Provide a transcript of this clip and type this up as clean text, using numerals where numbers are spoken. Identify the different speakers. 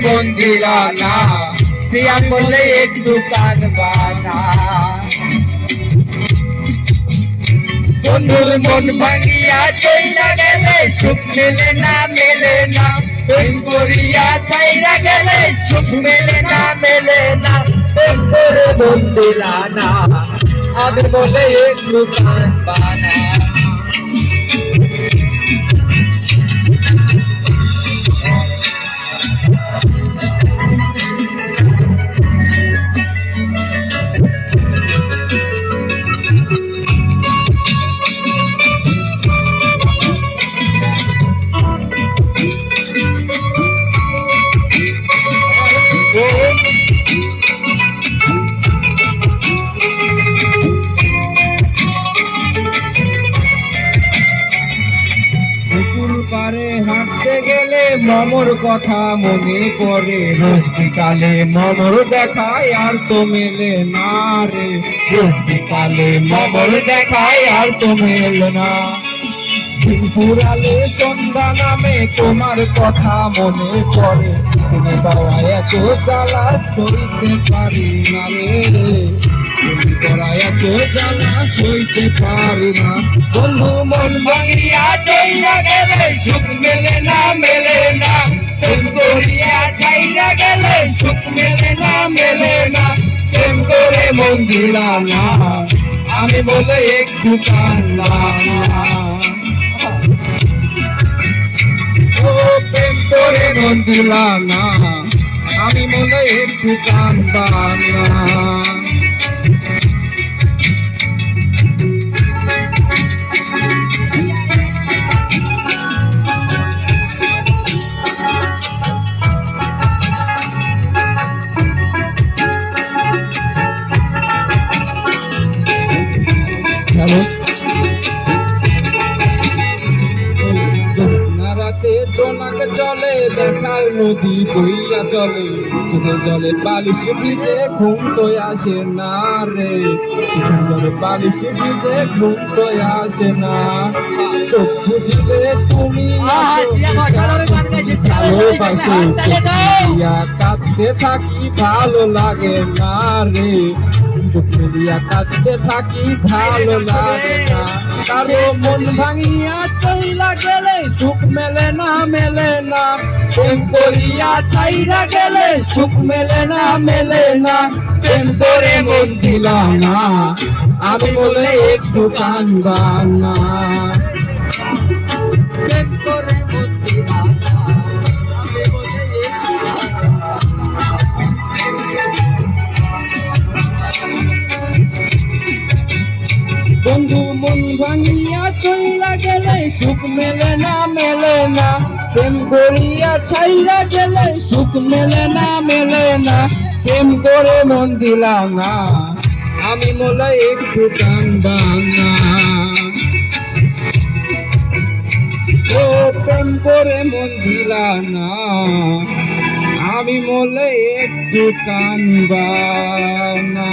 Speaker 1: মন দিলা না, প্রিয়া বলে একটু কানবানা। বন্ধুর মন ভাঙিয়া চইলা গেলে সুখ মেলে না মেলে না, প্রেম করিয়া ছাইরা গেলে সুখ মেলে না মেলে না। প্রেম করে মন দিলা না, আমি বলে একটু কানবানা। পারে হাঁটতে গেলে মমর কথা মনে পড়ে, রোজ বিকালে মমর দেখায় আর তো মেলে না রে, রোজ বিকালে মমর দেখায় আর তো মেলে না। ফুরালে সন্ধ্যা নামে তোমার কথা মনে পড়ে, তুমি বাবা এত জ্বালা সইতে পারি না রে, তুমি করা এত জ্বালা সইতে পারি না। বন্ধু মন ভাঙিয়া চইলা গেলে সুখ মেলে না মেলে না, প্রেম করিয়া ছাইরা গেলে সুখ মেলে না মেলে না। প্রেম করে মন দিলা না, আমি বলে একটু কানলাম। প্রেম করে মন দিলা না, আমি বলে একটু কানবানা। রাতে জোনাক জলে দেখার নদী বইয়া চলে, চোখের জলে বালিশ ভিজে ঘুম তো আসে না রে, চোখের জলে বালিশ ভিজে ঘুম তো আসে না। চোখ বুঝলে তুমি ভালোবাসো, কাঁদতে থাকি ভালো লাগে না রে, চোখ মিলিয়া কাঁদতে থাকি ভালো লাগে না। কারো মন ভাঙিয়া চইলা গেলে সুখ মেলে না মেলে না, প্রেম করিয়া ছাইরা গেলে সুখ মেলে না মেলে না। প্রেম করে মন দিলা না, আমি বলে একটু কানবানা। প্রেম করে মন দিলা না, আমি বলে একটু বন্ধু মন ভাঙিয়া চইলা গেলে সুখ মেলে না মেলে না, প্রেম করিয়া ছাইরা গেলে সুখ মেলে না মেলে না। প্রেম করে মন দিলা না, আমি বলে একটু কানবানা। ও প্রেম করে মন দিলা না, আমি বলে একটু কানবানা।